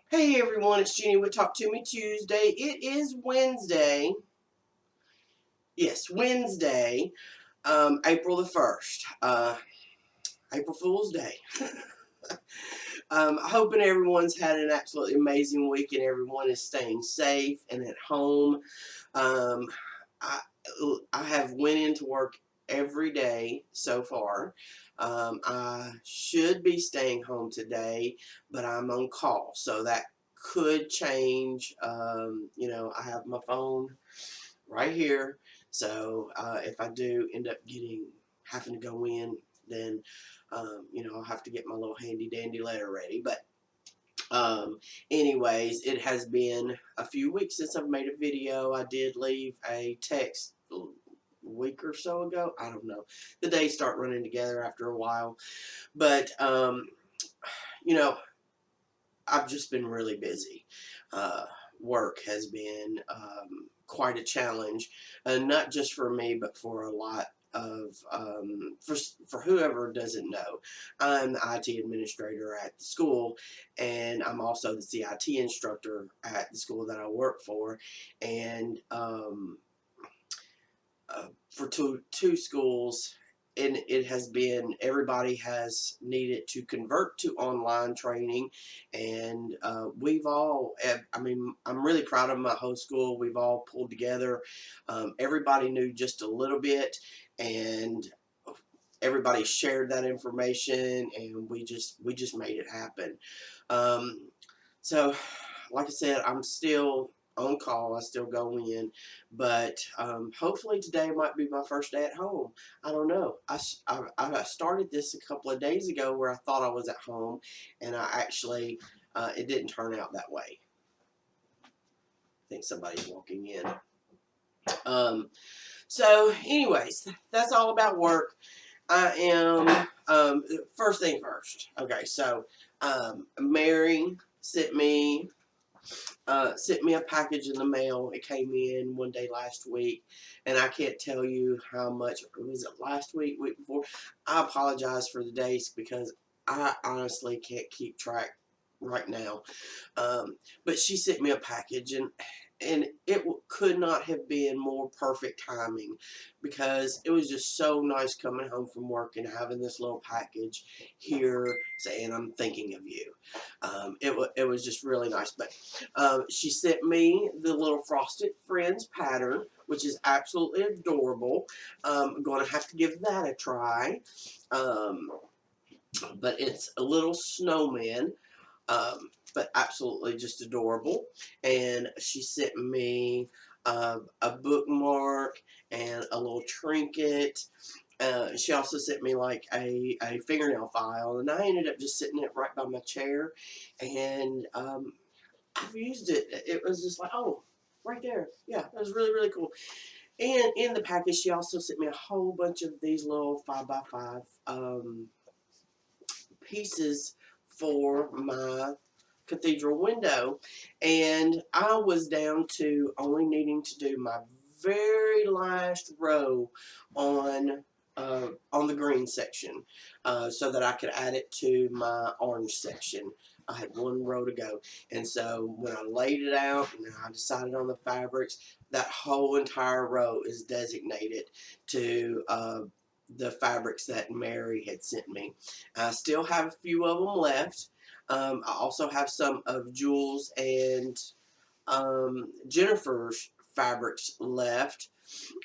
Hey everyone, it's Jenny with Talk To Me Tuesday. It is Wednesday. Yes, Wednesday, April the 1st. April Fool's Day. Hoping everyone's had an absolutely amazing week and everyone is staying safe and at home. Um, I, I have went into work every day so far. I should be staying home today, but I'm on call, so that could change. I have my phone right here, so if I do end up having to go in, then I'll have to get my little handy dandy letter ready. But um, anyways, it has been a few weeks since I've made a video. I did leave a text a week or so ago. I don't know. The days start running together after a while. But, you know, I've just been really busy. Work has been quite a challenge, not just for me, but for a lot of for whoever doesn't know, I'm the IT administrator at the school, and I'm also the CIT instructor at the school that I work for, and for two schools, and it has been, everybody has needed to convert to online training, and we've all, I mean, I'm really proud of my whole school. We've all pulled together. Everybody knew just a little bit, and everybody shared that information, and we just made it happen. um, so, like I said, I'm still on call. I still go in, but hopefully today might be my first day at home. I don't know. I started this a couple of days ago where I thought I was at home, and I actually it didn't turn out that way. I think somebody's walking in. Um, so, anyways, that's all about work. I am first thing first. Okay, so Mary sent me a package in the mail. It came in one day last week, and I can't tell you how much. Was it last week, week before? I apologize for the dates because I honestly can't keep track right now. But she sent me a package, and it could not have been more perfect timing, because it was just so nice coming home from work and having this little package here saying I'm thinking of you. It was just really nice. But she sent me the little Frosted Friends pattern, which is absolutely adorable. I'm going to have to give that a try. Um, but it's a little snowman, but absolutely just adorable. And she sent me a bookmark and a little trinket. She also sent me like a fingernail file, and I ended up just sitting it right by my chair, and I've used it. It was just like, oh, right there. Yeah, it was really, really cool. And in the package, she also sent me a whole bunch of these little 5x5 pieces for my cathedral window, and I was down to only needing to do my very last row on the green section, so that I could add it to my orange section. I had one row to go, and so when I laid it out and I decided on the fabrics, that whole entire row is designated to the fabrics that Mary had sent me. I still have a few of them left. I also have some of Jules and Jennifer's fabrics left,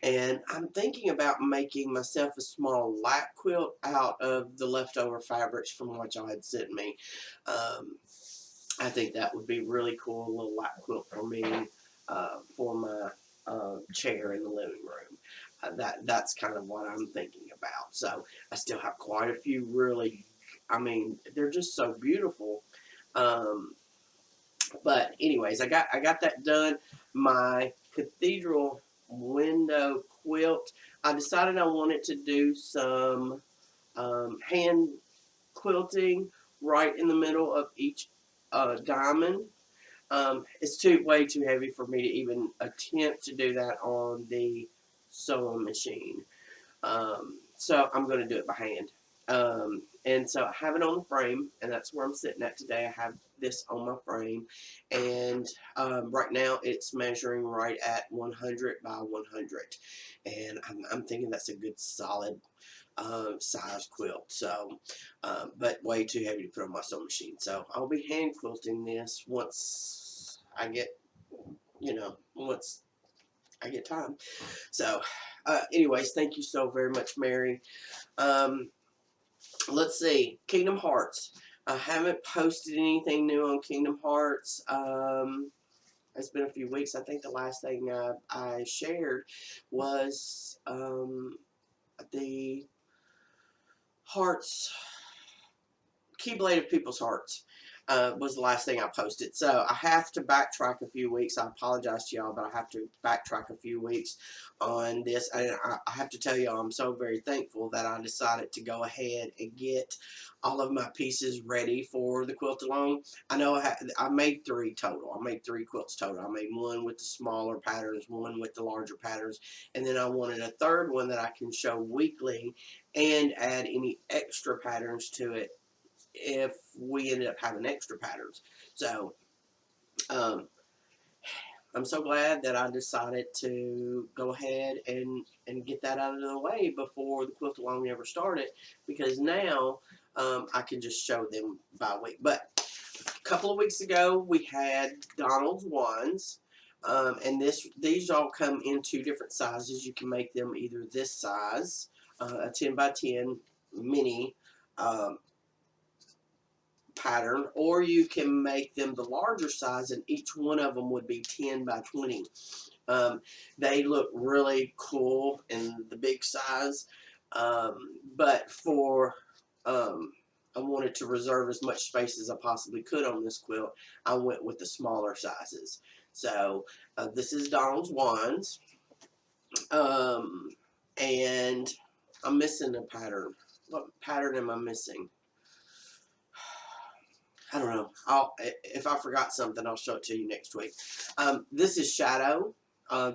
and I'm thinking about making myself a small lap quilt out of the leftover fabrics from what y'all had sent me. Um, I think that would be really cool, a little lap quilt for me, for my chair in the living room. That's kind of what I'm thinking about. So I still have quite a few really, I mean, they're just so beautiful. Um, but anyways, I got that done. My cathedral window quilt. I decided I wanted to do some hand quilting right in the middle of each diamond. It's way too heavy for me to even attempt to do that on the sewing machine. So I'm going to do it by hand. And so I have it on the frame, and that's where I'm sitting at today. I have this on my frame, and right now it's measuring right at 100 by 100, and I'm thinking that's a good solid size quilt. So, but way too heavy to put on my sewing machine. So I'll be hand quilting this once I get, once I get time. So, anyways, thank you so very much, Mary. Um, let's see, Kingdom Hearts. I haven't posted anything new on Kingdom Hearts. It's been a few weeks. I think the last thing I shared was the Hearts Keyblade of People's Hearts. Was the last thing I posted. So I have to backtrack a few weeks. I apologize to y'all, but I have to backtrack a few weeks on this. And I have to tell y'all, I'm so very thankful that I decided to go ahead and get all of my pieces ready for the quilt along. I know I made 3 total. I made 3 quilts total. I made one with the smaller patterns, one with the larger patterns, and then I wanted a third one that I can show weekly and add any extra patterns to it if we ended up having extra patterns. So I'm so glad that I decided to go ahead and get that out of the way before the quilt along ever started, because now I can just show them by week. But a couple of weeks ago we had Donald's wands, and these all come in 2 different sizes. You can make them either this size, a 10 by 10 mini pattern, or you can make them the larger size, and each one of them would be 10 by 20. They look really cool in the big size, but for I wanted to reserve as much space as I possibly could on this quilt. I went with the smaller sizes. So this is Donald's wands, and I'm missing a pattern. What pattern am I missing? I don't know. If I forgot something, I'll show it to you next week. This is Shadow.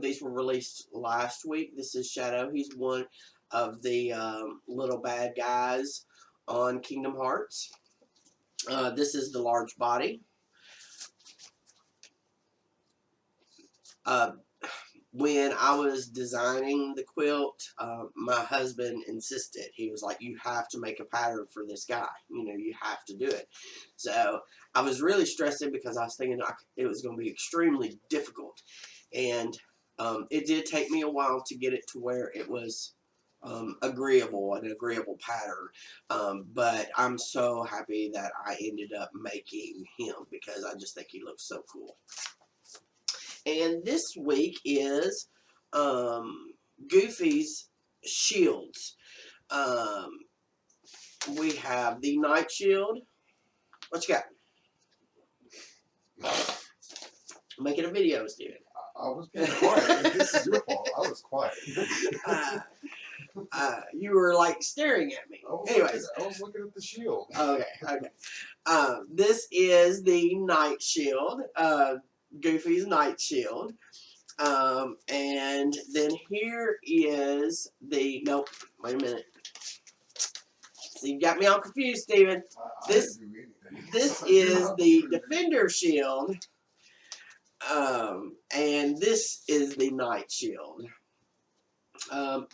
These were released last week. This is Shadow. He's one of the little bad guys on Kingdom Hearts. This is the large body. When I was designing the quilt, my husband insisted. He was like, you have to make a pattern for this guy. You have to do it. So I was really stressing because I was thinking it was going to be extremely difficult. And it did take me a while to get it to where it was an agreeable pattern. But I'm so happy that I ended up making him, because I just think he looks so cool. And this week is Goofy's shields. We have the Night Shield. What you got? Making a video, Steven. I was being quiet. This is your fault. I was quiet. You were like staring at me. Anyways, I was looking at the shield. Okay. This is the Night Shield. Goofy's Night Shield. And then here is the, nope, wait a minute. So you got me all confused, Steven. This is the Defender Shield. And this is the Night Shield. I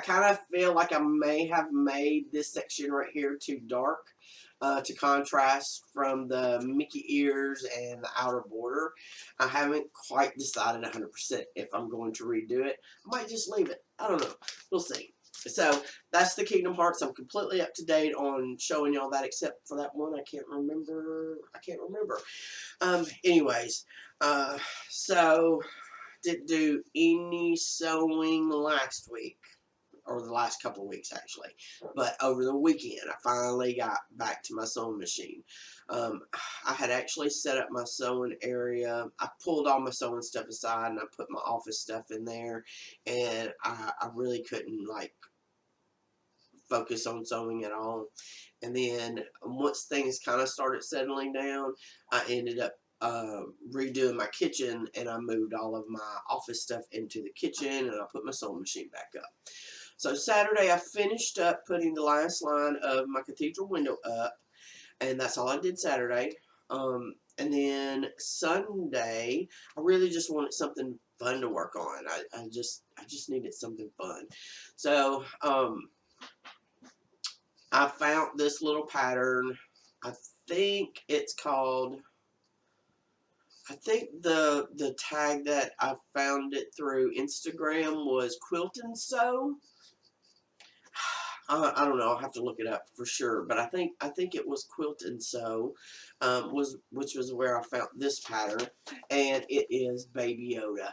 kind of feel like I may have made this section right here too dark to contrast from the Mickey ears and the outer border. I haven't quite decided 100% if I'm going to redo it. I might just leave it. I don't know. We'll see. So that's the Kingdom Hearts. I'm completely up to date on showing y'all that, except for that one I can't remember. Anyways, so didn't do any sewing last week, or the last couple of weeks actually, but over the weekend I finally got back to my sewing machine. I had actually set up my sewing area. I pulled all my sewing stuff aside and I put my office stuff in there, and I really couldn't like focus on sewing at all. And then once things kind of started settling down, I ended up redoing my kitchen, and I moved all of my office stuff into the kitchen, and I put my sewing machine back up. So Saturday I finished up putting the last line of my cathedral window up, and that's all I did Saturday. And then Sunday, I really just wanted something fun to work on. I just needed something fun. So I found this little pattern. I think it's called. I think the tag that I found it through Instagram was Quilt and Sew. I don't know. I'll have to look it up for sure, but I think it was Quilt and Sew, was which was where I found this pattern, and it is Baby Yoda.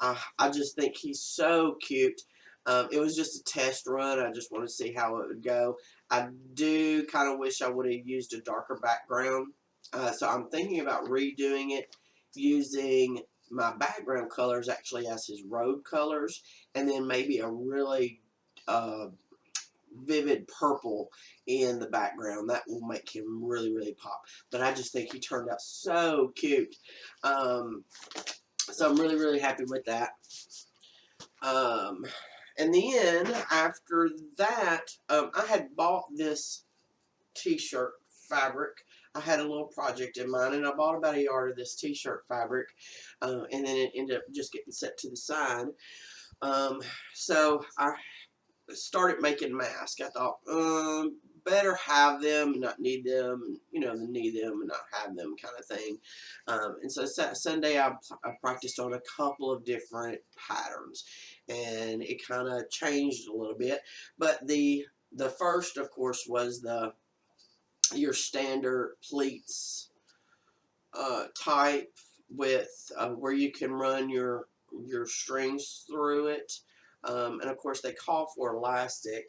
I just think he's so cute. It was just a test run. I just want to see how it would go. I do kind of wish I would have used a darker background, so I'm thinking about redoing it using my background colors actually as his road colors, and then maybe a really uh, vivid purple in the background. That will make him really, really pop. But I just think he turned out so cute. So I'm really, really happy with that. Um, and then after that, I had bought this t-shirt fabric. I had a little project in mind, and I bought about a yard of this t-shirt fabric, and then it ended up just getting set to the side. So I started making masks. I thought, better have them and not need them, and than need them and not have them, kind of thing. And so Sunday, I practiced on a couple of different patterns, and it kind of changed a little bit. But the first, of course, was the your standard pleats type with where you can run your strings through it, and of course they call for elastic,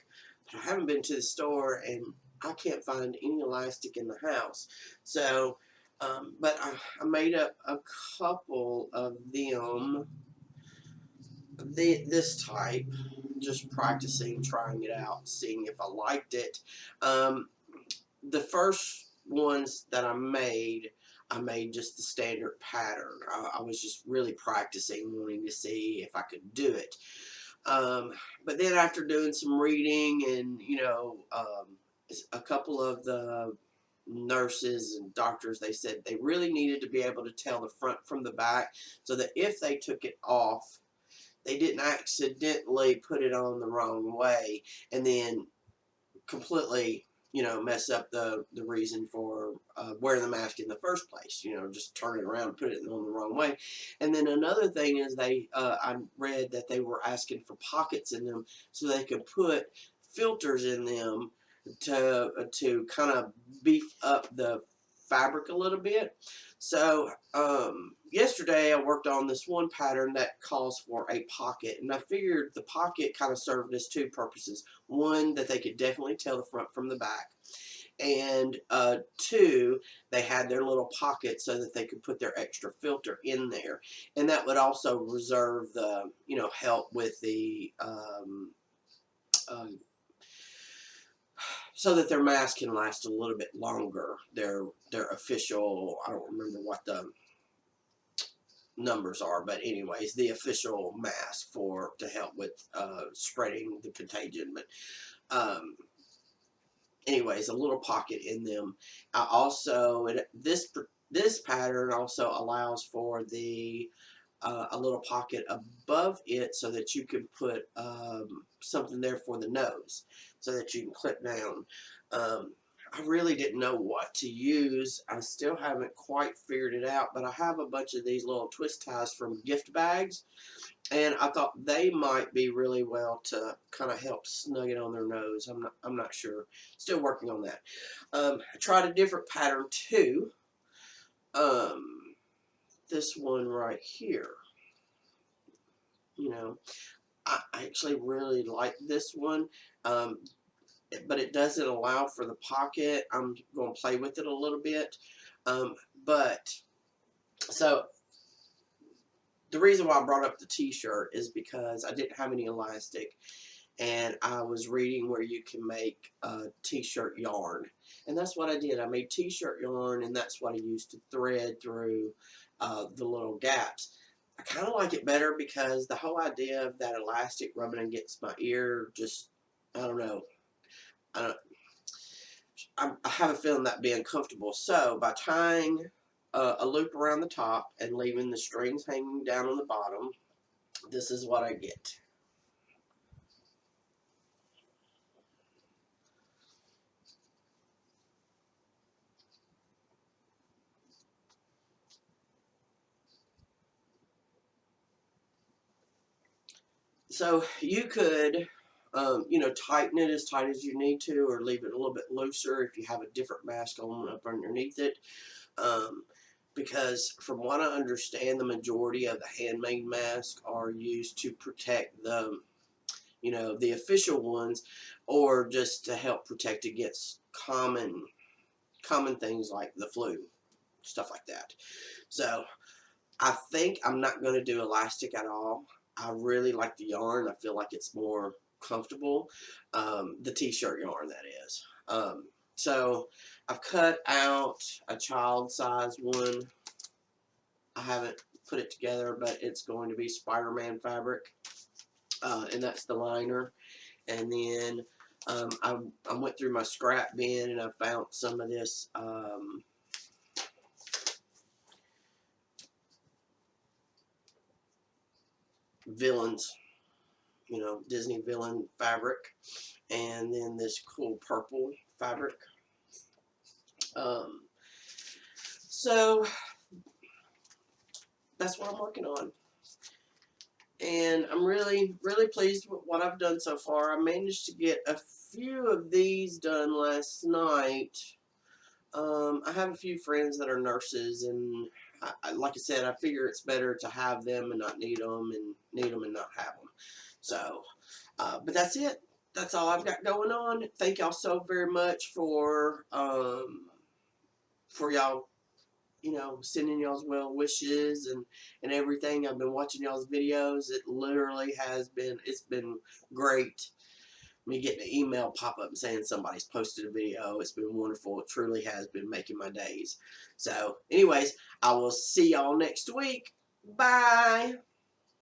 but I haven't been to the store and I can't find any elastic in the house. So, but I made up a couple of them, this type, just practicing, trying it out, seeing if I liked it. Um, the first ones that I made just the standard pattern. I was just really practicing, wanting to see if I could do it. Um, but then after doing some reading and, a couple of the nurses and doctors, they said they really needed to be able to tell the front from the back so that if they took it off, they didn't accidentally put it on the wrong way and then completely, mess up the reason for wearing the mask in the first place. Just turn it around and put it on the wrong way. And then another thing is I read that they were asking for pockets in them so they could put filters in them to kind of beef up the fabric a little bit. So yesterday I worked on this one pattern that calls for a pocket, and I figured the pocket kind of served as two purposes. One, that they could definitely tell the front from the back, and two, they had their little pocket so that they could put their extra filter in there, and that would also reserve the, help with the uh, so that their mask can last a little bit longer. Their official, I don't remember what the numbers are, but anyways, the official mask for to help with spreading the contagion. But anyways, a little pocket in them. I also this pattern also allows for the a little pocket above it so that you can put something there for the nose so that you can clip down. I really didn't know what to use. I still haven't quite figured it out, but I have a bunch of these little twist ties from gift bags, and I thought they might be really well to kind of help snug it on their nose. I'm not sure. Still working on that. I tried a different pattern too. Um, this one right here. You know, I actually really like this one, um, but it doesn't allow for the pocket. I'm going to play with it a little bit. Um, but so the reason why I brought up the t-shirt is because I didn't have any elastic, and I was reading where you can make t-shirt yarn, and that's what I did. I made t-shirt yarn, and that's what I used to thread through the little gaps. I kind of like it better because the whole idea of that elastic rubbing against my ear just, I don't know. I don't. I have a feeling that being comfortable. So by tying a loop around the top and leaving the strings hanging down on the bottom, this is what I get. So you could, tighten it as tight as you need to, or leave it a little bit looser if you have a different mask on up underneath it. Um, because from what I understand, the majority of the handmade masks are used to protect the official ones, or just to help protect against common things like the flu, stuff like that. So I think I'm not going to do elastic at all. I really like the yarn. I feel like it's more comfortable. The t-shirt yarn, that is. So I've cut out a child size one. I haven't put it together, but it's going to be Spider-Man fabric, and that's the liner. And then I went through my scrap bin and I found some of this villains, Disney villain fabric, and then this cool purple fabric. Um, so that's what I'm working on. And I'm really, really pleased with what I've done so far. I managed to get a few of these done last night. I have a few friends that are nurses, and like I said, I figure it's better to have them and not need them, and need them and not have them. So, but that's it. That's all I've got going on. Thank y'all so very much for y'all, sending y'all's well wishes and everything. I've been watching y'all's videos. It literally it's been great. Me getting an email pop up saying somebody's posted a video. It's been wonderful. It truly has been making my days. So, anyways, I will see y'all next week. Bye.